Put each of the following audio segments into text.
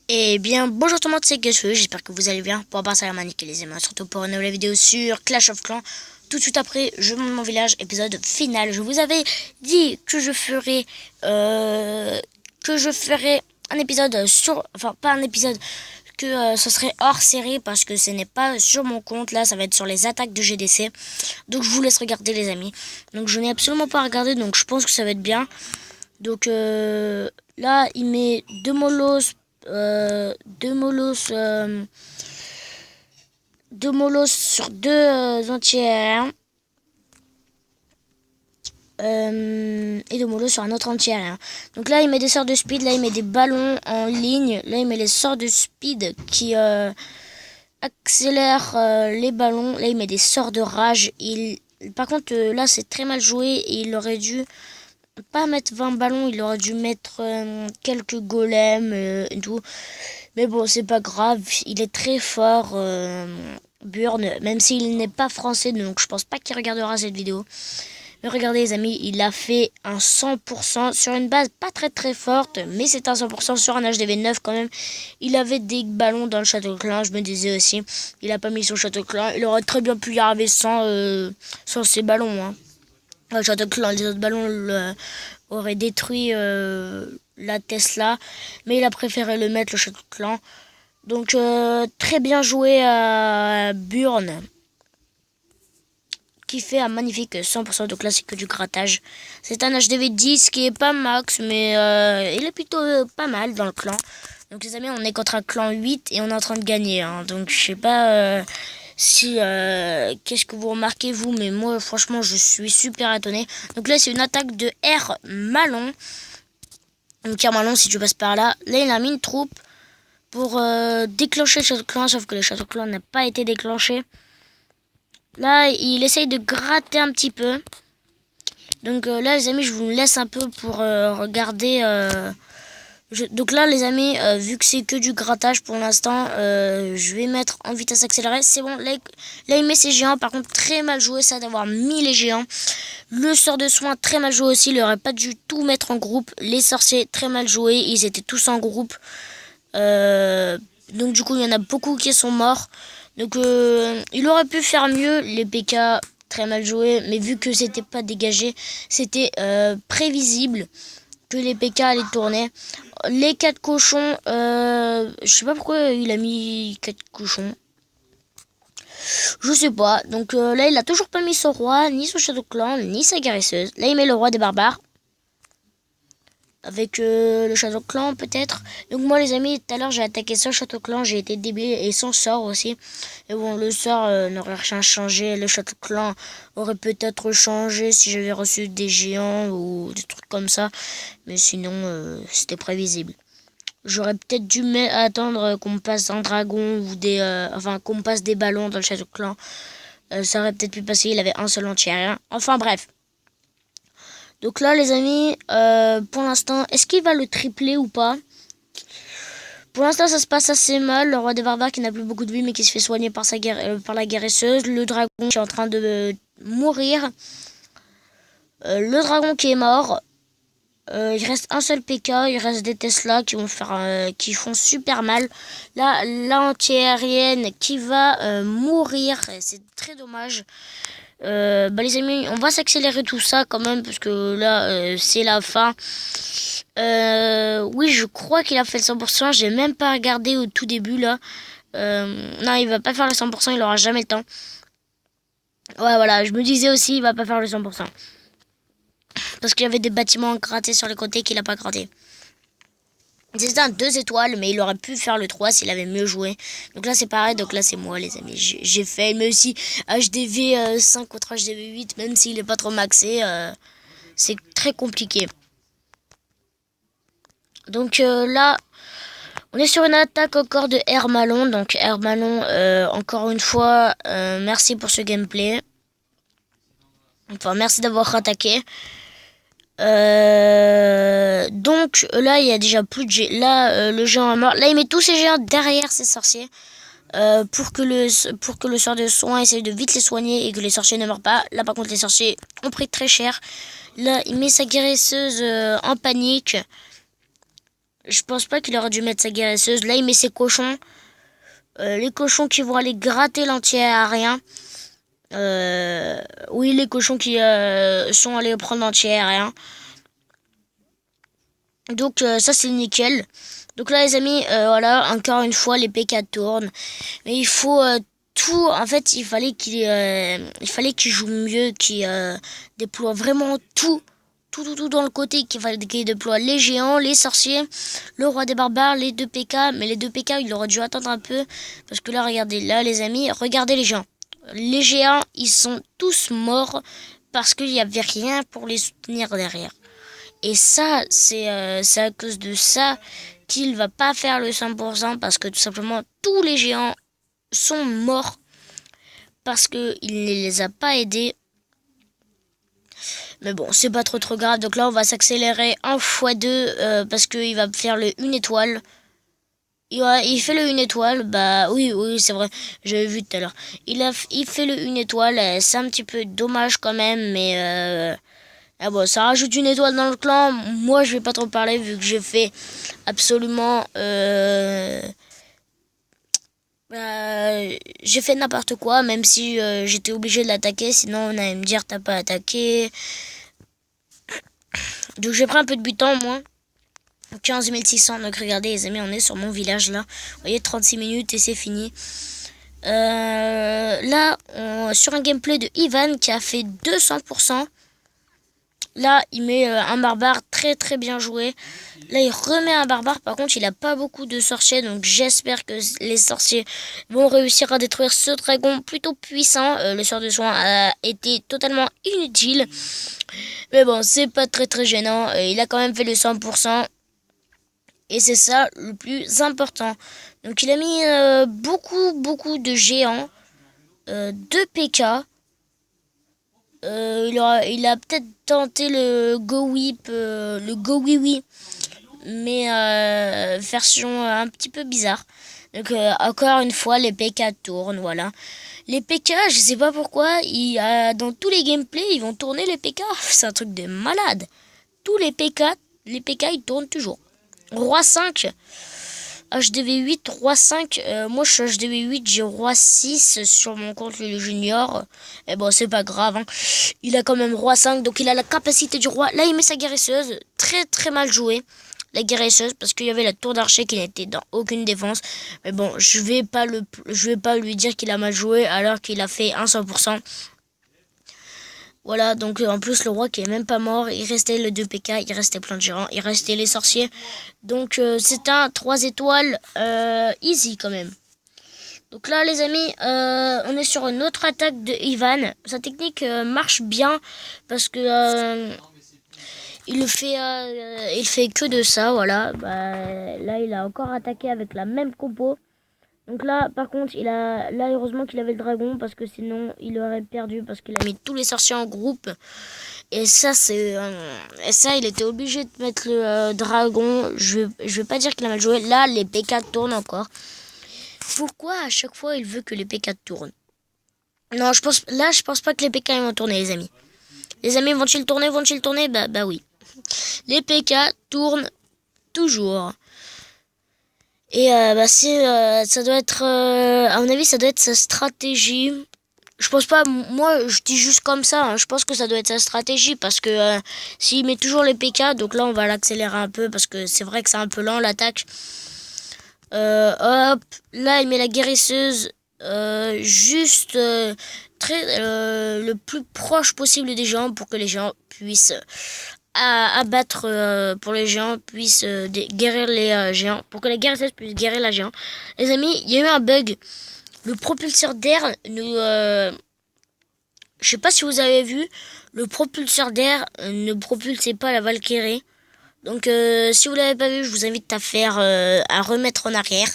Eh bien, bonjour tout le monde, c'est Guesseux, j'espère que vous allez bien. Pour passer à la manique et les amis, surtout pour une nouvelle vidéo sur Clash of Clans. Tout de suite après, je monte mon village, épisode final. Je vous avais dit que je ferais un épisode sur, enfin pas un épisode, que ce serait hors série parce que ce n'est pas sur mon compte. Là, ça va être sur les attaques de GDC. Donc je vous laisse regarder les amis. Donc je n'ai absolument pas regardé, donc je pense que ça va être bien. Donc là, il met deux molos sur deux anti-aériens. Et deux molos sur un autre anti-aérien. Donc là, il met des sorts de speed. Là, il met des ballons en ligne. Là, il met les sorts de speed qui accélèrent les ballons. Là, il met des sorts de rage. Par contre, là, c'est très mal joué. Et il aurait dû pas mettre 20 ballons, il aurait dû mettre quelques golems et tout. Mais bon, c'est pas grave, il est très fort, Burn, même s'il n'est pas français, donc je pense pas qu'il regardera cette vidéo. Mais regardez les amis, il a fait un 100% sur une base pas très très forte, mais c'est un 100% sur un HDV 9 quand même. Il avait des ballons dans le château clan, je me disais aussi, il a pas mis son château clan, il aurait très bien pu y arriver sans ses ballons, hein. Le château clan, les autres ballons auraient détruit la Tesla, mais il a préféré le mettre, le château clan. Donc très bien joué à Burn, qui fait un magnifique 100% de classique du grattage. C'est un HDV 10 qui est pas max, mais il est plutôt pas mal dans le clan. Donc les amis, on est contre un clan 8 et on est en train de gagner, hein. Donc je sais pas si qu'est-ce que vous remarquez vous, mais moi franchement je suis super étonné. Donc là c'est une attaque de R Malon. Donc R Malon, si tu passes par là, là il a mis une troupe pour déclencher le château clan, sauf que le château clan n'a pas été déclenché. Là il essaye de gratter un petit peu. Donc là les amis, je vous laisse un peu pour regarder. Donc là les amis, vu que c'est que du grattage pour l'instant, je vais mettre en vitesse accélérée. C'est bon, là il met ses géants. Par contre très mal joué ça d'avoir mis les géants. Le sort de soin très mal joué aussi, il aurait pas dû tout mettre en groupe. Les sorciers très mal joués, ils étaient tous en groupe. Donc du coup il y en a beaucoup qui sont morts. Donc il aurait pu faire mieux. Les PK très mal joués, mais vu que c'était pas dégagé, c'était prévisible que les PK allaient tourner. Les 4 cochons, je sais pas pourquoi il a mis 4 cochons. Je sais pas. Donc là, il a toujours pas mis son roi, ni son château clan, ni sa guérisseuse. Là, il met le roi des barbares. Avec le château clan, peut-être. Donc moi, les amis, tout à l'heure, j'ai attaqué sans château clan. J'ai été débile et sans sort aussi. Et bon, le sort n'aurait rien changé. Le château clan aurait peut-être changé si j'avais reçu des géants ou des trucs comme ça. Mais sinon, c'était prévisible. J'aurais peut-être dû attendre qu'on me passe un dragon ou enfin qu'on me passe des ballons dans le château clan. Ça aurait peut-être pu passer, il avait un seul anti-aérien. Enfin bref. Donc là les amis, pour l'instant, est-ce qu'il va le tripler ou pas? Pour l'instant ça se passe assez mal. Le roi des barbares qui n'a plus beaucoup de vie mais qui se fait soigner par la guérisseuse. Le dragon qui est en train de mourir. Le dragon qui est mort. Il reste un seul PK, il reste des Tesla qui font super mal. Là, l'anti-aérienne qui va mourir, c'est très dommage. Les amis, on va s'accélérer tout ça quand même parce que là, c'est la fin. Oui, je crois qu'il a fait le 100%. J'ai même pas regardé au tout début là. Non, il va pas faire le 100%, il aura jamais le temps. Ouais, voilà, je me disais aussi, il va pas faire le 100%. Parce qu'il y avait des bâtiments grattés sur les côtés qu'il a pas gratté. C'était un 2 étoiles, mais il aurait pu faire le 3 s'il avait mieux joué. Donc là, c'est pareil. Donc là, c'est moi, les amis. J'ai fait, mais aussi HDV 5 contre HDV 8, même s'il est pas trop maxé, c'est très compliqué. Donc là, on est sur une attaque encore de R Malon. Donc R Malon, encore une fois, merci pour ce gameplay. Enfin, merci d'avoir attaqué. Donc là il y a déjà plus de géants. Là le géant est mort. Là il met tous ses géants derrière ses sorciers pour que le sort de soin essaye de vite les soigner et que les sorciers ne meurent pas. Là par contre les sorciers ont pris très cher. Là il met sa guérisseuse en panique. Je pense pas qu'il aurait dû mettre sa guérisseuse. Là, il met ses cochons. Les cochons qui vont aller gratter l'anti-aérien. Oui, les cochons qui sont allés prendre l'anti-aérien. Donc ça c'est nickel. Donc là les amis, voilà, encore une fois les PK tournent. Mais il faut tout, en fait il fallait qu'il joue mieux, qu'il déploie vraiment tout dans le côté, qu'il déploie les géants, les sorciers, le roi des barbares, les 2 PK. Mais les 2 PK il aurait dû attendre un peu. Parce que là regardez, là les amis, regardez les géants. Les géants ils sont tous morts parce qu'il n'y avait rien pour les soutenir derrière. Et ça, c'est à cause de ça qu'il va pas faire le 100% parce que tout simplement tous les géants sont morts parce qu'il ne les a pas aidés. Mais bon, c'est pas trop grave. Donc là, on va s'accélérer en x2 parce qu'il va faire le 1 étoile. Il fait le 1 étoile, bah oui, c'est vrai, j'avais vu tout à l'heure. Il fait le 1 étoile, c'est un petit peu dommage quand même, mais... Ah bon, ça rajoute une étoile dans le clan. Moi, je vais pas trop parler vu que j'ai fait absolument... j'ai fait n'importe quoi, même si j'étais obligé de l'attaquer. Sinon, on allait me dire, t'as pas attaqué. Donc, j'ai pris un peu de butin, moi. 15 600. Donc, regardez, les amis, on est sur mon village, là. Vous voyez, 36 minutes et c'est fini. Là, sur un gameplay de Ivan qui a fait 200%. Là, il met un barbare très bien joué. Là, il remet un barbare. Par contre, il a pas beaucoup de sorciers. Donc, j'espère que les sorciers vont réussir à détruire ce dragon plutôt puissant. Le sort de soin a été totalement inutile. Mais bon, c'est pas très gênant. Il a quand même fait le 100%. Et c'est ça le plus important. Donc, il a mis beaucoup de géants. 2 PK. Il a peut-être tenté le Go Whip, le Go Oui, mais version un petit peu bizarre. Donc encore une fois, les PK tournent, voilà. Les PK, je sais pas pourquoi, dans tous les gameplays, ils vont tourner les PK. C'est un truc de malade. Tous les PK ils tournent toujours. Roi 5. HDV 8, Roi 5, moi je suis HDV 8, j'ai Roi 6 sur mon compte le junior. Et bon, c'est pas grave, hein. Il a quand même Roi 5, donc il a la capacité du roi. Là, il met sa guérisseuse, très mal joué. La guérisseuse, parce qu'il y avait la tour d'archer qui n'était dans aucune défense. Mais bon, je vais pas lui dire qu'il a mal joué alors qu'il a fait un 100%. Voilà, donc en plus le roi qui est même pas mort, il restait le 2 PK, il restait plein de gérants, il restait les sorciers. Donc c'est un 3 étoiles easy quand même. Donc là les amis, on est sur une autre attaque de Ivan. Sa technique marche bien parce que il fait que de ça, voilà. Là il a encore attaqué avec la même compo. Donc là, par contre, là, heureusement qu'il avait le dragon, parce que sinon, il aurait perdu, parce qu'il a mis tous les sorciers en groupe. Et ça, il était obligé de mettre le dragon. Je vais pas dire qu'il a mal joué. Là, les P4 tournent encore. Pourquoi à chaque fois, il veut que les P4 tournent? Non, je pense pas que les PK vont tourner, les amis. Les amis, vont-ils tourner? Bah oui. Les PK tournent toujours. Et ça doit être, à mon avis, ça doit être sa stratégie. Je pense pas, moi je dis juste comme ça, hein, je pense que ça doit être sa stratégie parce que s'il met toujours les PK, donc là on va l'accélérer un peu parce que c'est vrai que c'est un peu lent l'attaque. Hop, là il met la guérisseuse juste le plus proche possible des gens pour que les gens puissent abattre pour les géants puissent guérir les géants, pour que la guérisseuse puisse guérir la géant. Les amis, il y a eu un bug. Le propulseur d'air je sais pas si vous avez vu, le propulseur d'air ne propulsait pas la Valkyrie. Donc si vous l'avez pas vu, je vous invite à remettre en arrière.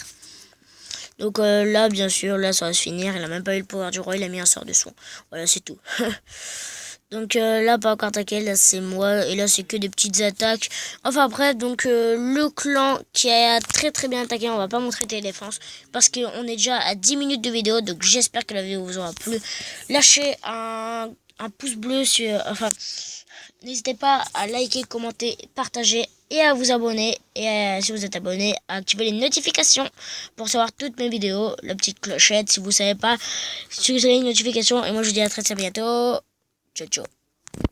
Donc là, bien sûr, là ça va se finir. Il a même pas eu le pouvoir du roi, il a mis un sort de soin. Voilà, c'est tout. Donc là, pas encore attaqué, là c'est moi, et là c'est que des petites attaques. Enfin bref, donc le clan qui a très bien attaqué, on va pas montrer tes défenses, parce qu'on est déjà à 10 minutes de vidéo, donc j'espère que la vidéo vous aura plu. Lâchez un un pouce bleu n'hésitez pas à liker, commenter, partager et à vous abonner. Et si vous êtes abonné, à activer les notifications pour savoir toutes mes vidéos. La petite clochette si vous savez pas, si vous avez une notification. Et moi je vous dis à très bientôt. Ciao ciao.